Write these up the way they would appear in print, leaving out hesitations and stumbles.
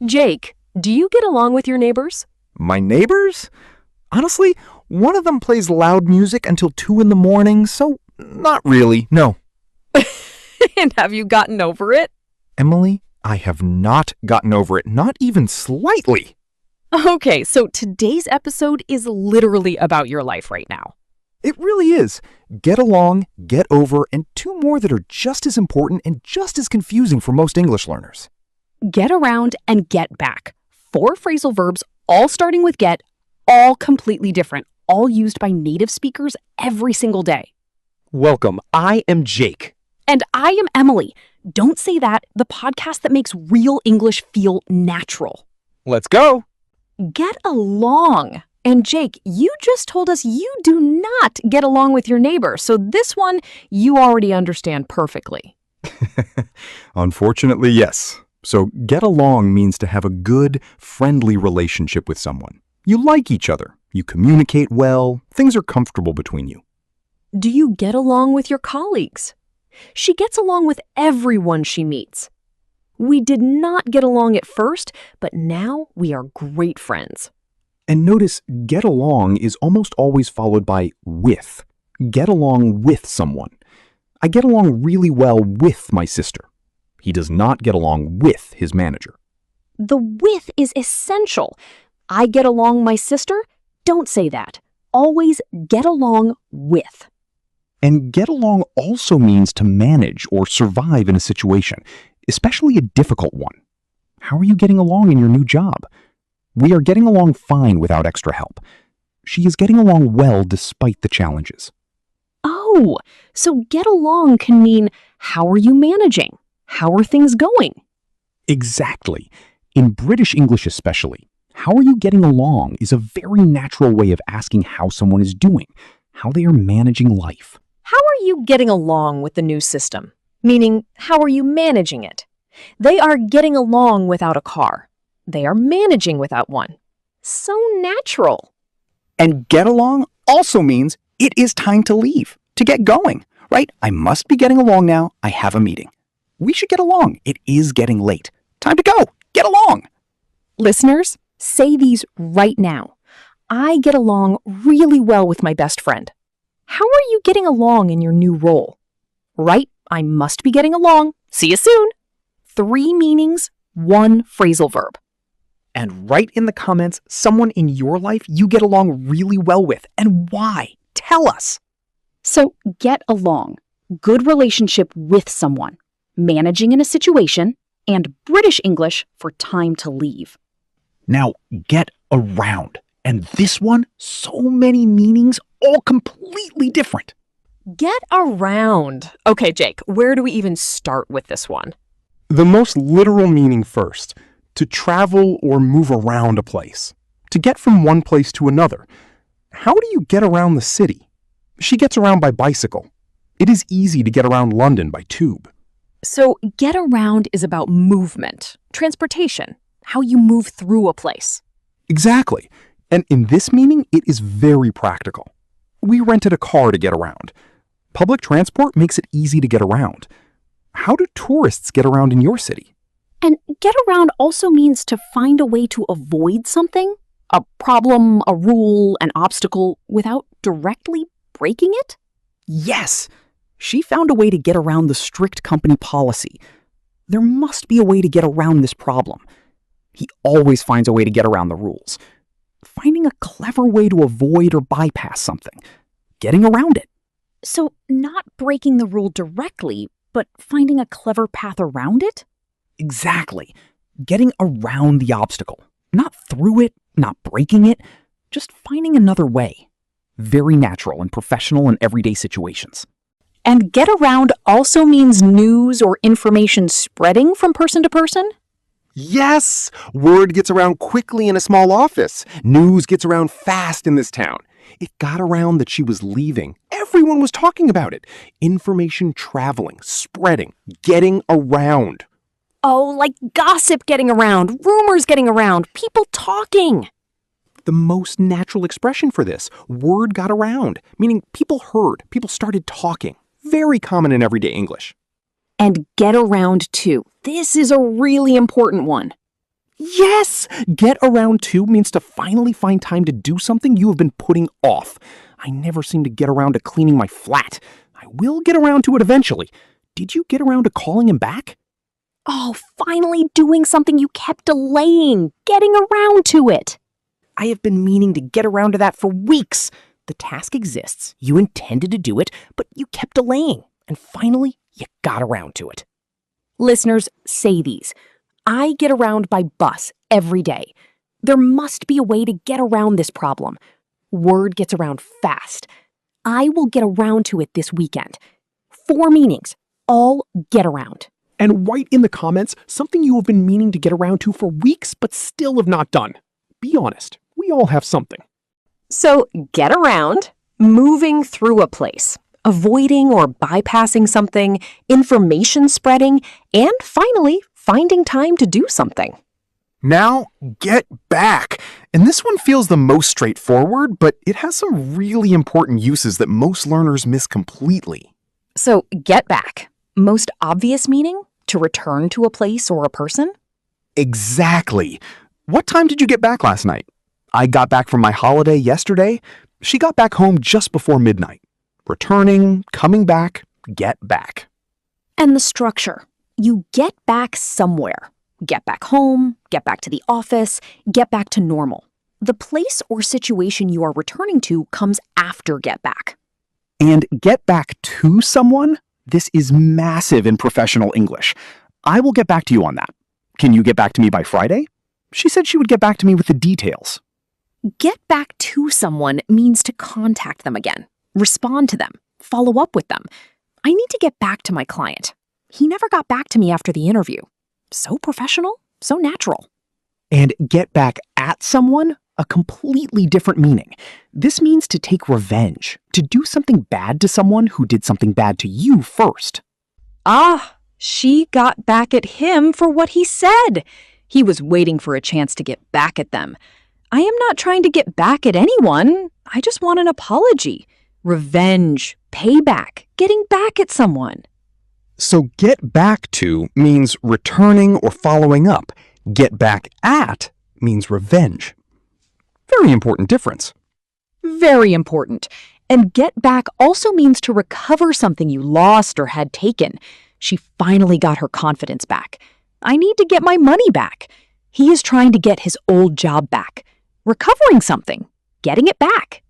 Jake, do you get along with your neighbors? My neighbors? Honestly, one of them plays loud music until 2 in the morning, so not really, no. And have you gotten over it? Emily, I have not gotten over it, not even slightly. Okay, so today's episode is literally about your life right now. It really is. Get along, get over, and 2 more that are just as important and just as confusing for most English learners. Get around and get back. 4 phrasal verbs, all starting with get, all completely different, all used by native speakers every single day. Welcome, I am Jake. And I am Emily. Don't Say That, the podcast that makes real English feel natural. Let's go. Get along. And Jake, you just told us you do not get along with your neighbor, so this one you already understand perfectly. Unfortunately, yes. So get along means to have a good, friendly relationship with someone. You like each other. You communicate well. Things are comfortable between you. Do you get along with your colleagues? She gets along with everyone she meets. We did not get along at first, but now we are great friends. And notice, get along is almost always followed by with. Get along with someone. I get along really well with my sister. He does not get along with his manager. The with is essential. I get along my sister? Don't say that. Always get along with. And get along also means to manage or survive in a situation, especially a difficult one. How are you getting along in your new job? We are getting along fine without extra help. She is getting along well despite the challenges. Oh, so get along can mean how are you managing? How are things going? Exactly. In British English especially, how are you getting along is a very natural way of asking how someone is doing, how they are managing life. How are you getting along with the new system? Meaning, how are you managing it? They are getting along without a car. They are managing without one. So natural. And get along also means it is time to leave, to get going, right? I must be getting along now. I have a meeting. We should get along. It is getting late. Time to go. Get along. Listeners, say these right now. I get along really well with my best friend. How are you getting along in your new role? Right, I must be getting along. See you soon. 3 meanings, 1 phrasal verb. And write in the comments someone in your life you get along really well with and why. Tell us. So get along, good relationship with someone, managing in a situation, and British English for time to leave. Now get around. And this one, so many meanings, all completely different. Get around. Okay, Jake, where do we even start with this one? The most literal meaning first, to travel or move around a place, to get from one place to another. How do you get around the city? She gets around by bicycle. It is easy to get around London by tube. So get around is about movement, transportation, how you move through a place. Exactly. And in this meaning, it is very practical. We rented a car to get around. Public transport makes it easy to get around. How do tourists get around in your city? And get around also means to find a way to avoid something, a problem, a rule, an obstacle, without directly breaking it. Yes, she found a way to get around the strict company policy. There must be a way to get around this problem. He always finds a way to get around the rules. Finding a clever way to avoid or bypass something. Getting around it. So not breaking the rule directly, but finding a clever path around it? Exactly. Getting around the obstacle. Not through it, not breaking it, just finding another way. Very natural in professional and everyday situations. And get around also means news or information spreading from person to person? Yes! Word gets around quickly in a small office. News gets around fast in this town. It got around that she was leaving. Everyone was talking about it. Information traveling, spreading, getting around. Oh, like gossip getting around, rumors getting around, people talking. The most natural expression for this. Word got around, meaning people heard, people started talking. Very common in everyday English. And get around too. This is a really important one. Yes! Get around to means to finally find time to do something you have been putting off. I never seem to get around to cleaning my flat. I will get around to it eventually. Did you get around to calling him back? Oh, finally doing something you kept delaying, getting around to it. I have been meaning to get around to that for weeks. The task exists, you intended to do it, but you kept delaying, and finally, you got around to it. Listeners, say these. I get around by bus every day. There must be a way to get around this problem. Word gets around fast. I will get around to it this weekend. 4 meanings, all get around. And write in the comments something you have been meaning to get around to for weeks but still have not done. Be honest, we all have something. So, get around, moving through a place, avoiding or bypassing something, information spreading, and finally, finding time to do something. Now, get back. And this one feels the most straightforward, but it has some really important uses that most learners miss completely. So, get back. Most obvious meaning? To return to a place or a person? Exactly. What time did you get back last night? I got back from my holiday yesterday. She got back home just before midnight. Returning, coming back, get back. And the structure. You get back somewhere. Get back home, get back to the office, get back to normal. The place or situation you are returning to comes after get back. And get back to someone? This is massive in professional English. I will get back to you on that. Can you get back to me by Friday? She said she would get back to me with the details. Get back to someone means to contact them again, respond to them, follow up with them. I need to get back to my client. He never got back to me after the interview. So professional, so natural. And get back at someone? A completely different meaning. This means to take revenge, to do something bad to someone who did something bad to you first. Ah, she got back at him for what he said. He was waiting for a chance to get back at them. I am not trying to get back at anyone. I just want an apology. Revenge, payback, getting back at someone. So get back to means returning or following up. Get back at means revenge. Very important difference. Very important. And get back also means to recover something you lost or had taken. She finally got her confidence back. I need to get my money back. He is trying to get his old job back. Recovering something. Getting it back.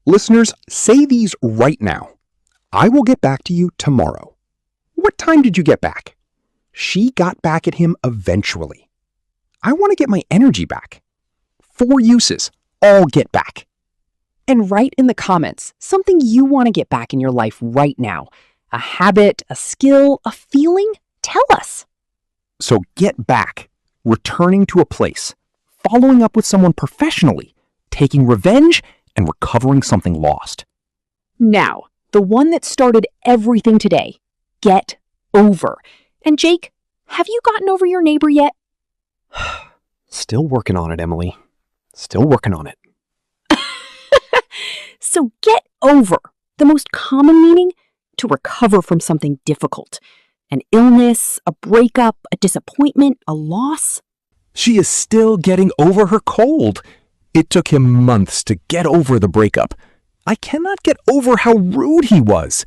Listeners, say these right now. I will get back to you tomorrow. What time did you get back? She got back at him eventually. I want to get my energy back. 4 uses, all get back. And write in the comments something you want to get back in your life right now. A habit, a skill, a feeling. Tell us. So get back, returning to a place, following up with someone professionally, taking revenge, and recovering something lost. Now, the one that started everything today. Get over. And Jake, have you gotten over your neighbor yet? Still working on it, Emily. Still working on it. So get over. The most common meaning? To recover from something difficult. An illness, a breakup, a disappointment, a loss. She is still getting over her cold. It took him months to get over the breakup. I cannot get over how rude he was.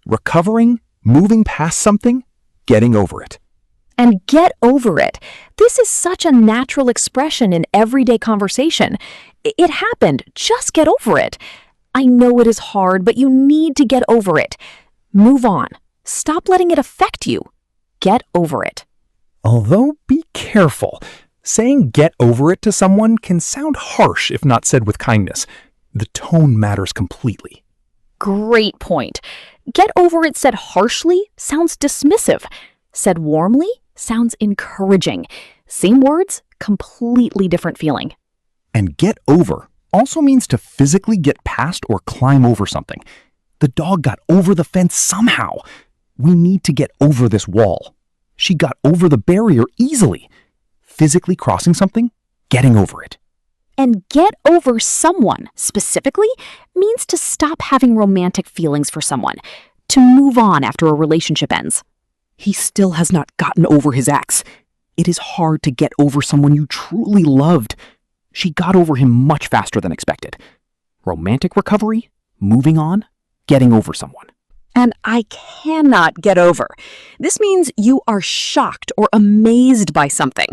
Recovering, moving past something, getting over it. And get over it. This is such a natural expression in everyday conversation. It happened. Just get over it. I know it is hard, but you need to get over it. Move on. Stop letting it affect you. Get over it. Although, be careful. Saying get over it to someone can sound harsh if not said with kindness. The tone matters completely. Great point. Get over it said harshly sounds dismissive. Said warmly sounds encouraging. Same words, completely different feeling. And get over also means to physically get past or climb over something. The dog got over the fence somehow. We need to get over this wall. She got over the barrier easily. Physically crossing something, getting over it. And get over someone, specifically, means to stop having romantic feelings for someone, to move on after a relationship ends. He still has not gotten over his ex. It is hard to get over someone you truly loved. She got over him much faster than expected. Romantic recovery, moving on, getting over someone. And I cannot get over. This means you are shocked or amazed by something.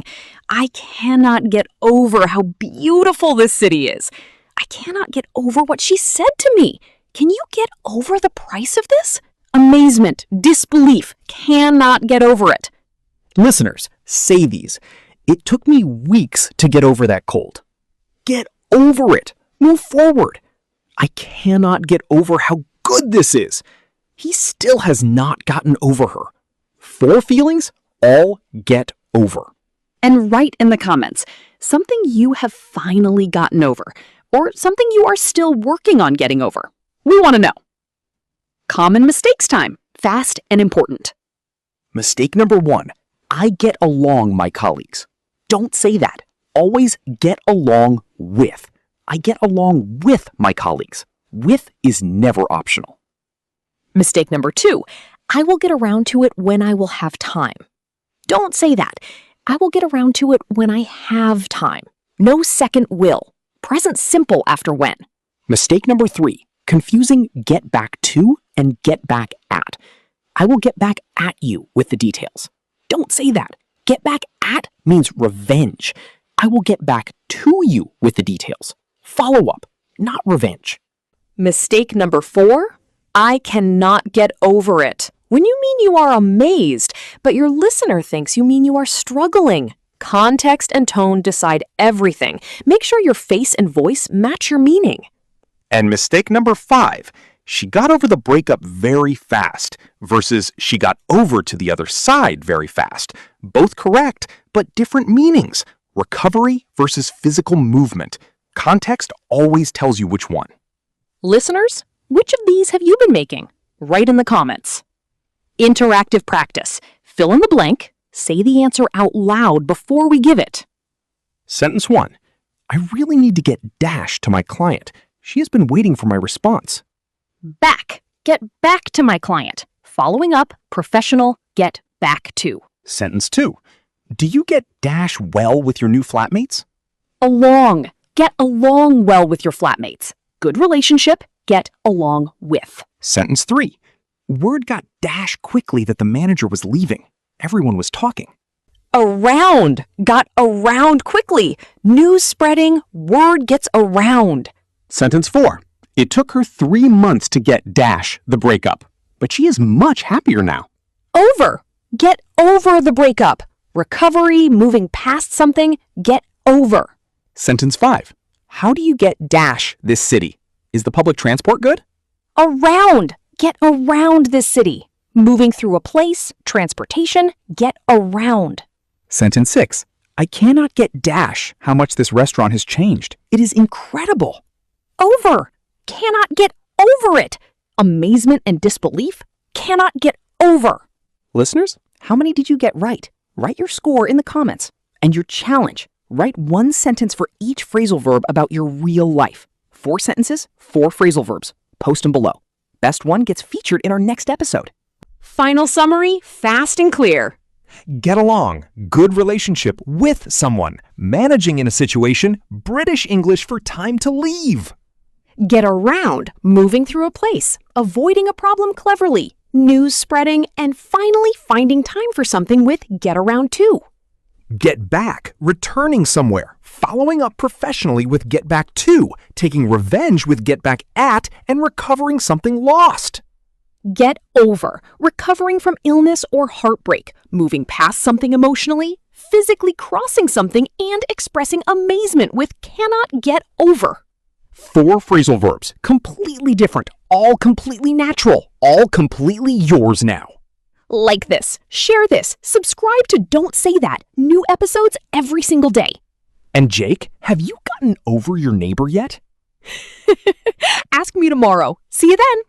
I cannot get over how beautiful this city is. I cannot get over what she said to me. Can you get over the price of this? Amazement, disbelief, cannot get over it. Listeners, say these. It took me weeks to get over that cold. Get over it. Move forward. I cannot get over how good this is. He still has not gotten over her. 4 feelings, all get over. And write in the comments something you have finally gotten over or something you are still working on getting over. We want to know. Common mistakes time, fast and important. Mistake number 1, I get along my colleagues. Don't say that. Always get along with. I get along with my colleagues. With is never optional. Mistake number 2, I will get around to it when I will have time. Don't say that. I will get around to it when I have time. No second will. Present simple after when. Mistake number 3, confusing get back to and get back at. I will get back at you with the details. Don't say that. Get back at means revenge. I will get back to you with the details. Follow up, not revenge. Mistake number 4, I cannot get over it. When you mean you are amazed, but your listener thinks you mean you are struggling. Context and tone decide everything. Make sure your face and voice match your meaning. And mistake number 5, she got over the breakup very fast versus she got over to the other side very fast. Both correct, but different meanings. Recovery versus physical movement. Context always tells you which one. Listeners, which of these have you been making? Write in the comments. Interactive practice. Fill in the blank. Say the answer out loud before we give it. Sentence 1. I really need to get dash to my client. She has been waiting for my response. Back. Get back to my client. Following up, professional, get back to. Sentence 2. Do you get dash well with your new flatmates? Along. Get along well with your flatmates. Good relationship, get along with. Sentence 3. Word got dash quickly that the manager was leaving. Everyone was talking. Around. Got around quickly. News spreading, word gets around. Sentence 4. It took her 3 months to get dash the breakup, but she is much happier now. Over. Get over the breakup. Recovery, moving past something, get over. Sentence 5. How do you get dash this city? Is the public transport good? Around. Get around this city. Moving through a place, transportation, get around. Sentence 6. I cannot get dash how much this restaurant has changed. It is incredible. Over. Cannot get over it. Amazement and disbelief, cannot get over. Listeners, how many did you get right? Write your score in the comments. And your challenge, write 1 sentence for each phrasal verb about your real life. 4 sentences, 4 phrasal verbs. Post them below. Best one gets featured in our next episode. Final summary, fast and clear. Get along, good relationship with someone, managing in a situation, British English for time to leave. Get around, moving through a place, avoiding a problem cleverly, news spreading, and finally finding time for something with get around to. Get back, returning somewhere, following up professionally with get back to, taking revenge with get back at, and recovering something lost. Get over, recovering from illness or heartbreak, moving past something emotionally, physically crossing something, and expressing amazement with cannot get over. 4 phrasal verbs, completely different, all completely natural, all completely yours now. Like this, share this, subscribe to Don't Say That. New episodes every single day. And Jake, have you gotten over your neighbor yet? Ask me tomorrow. See you then.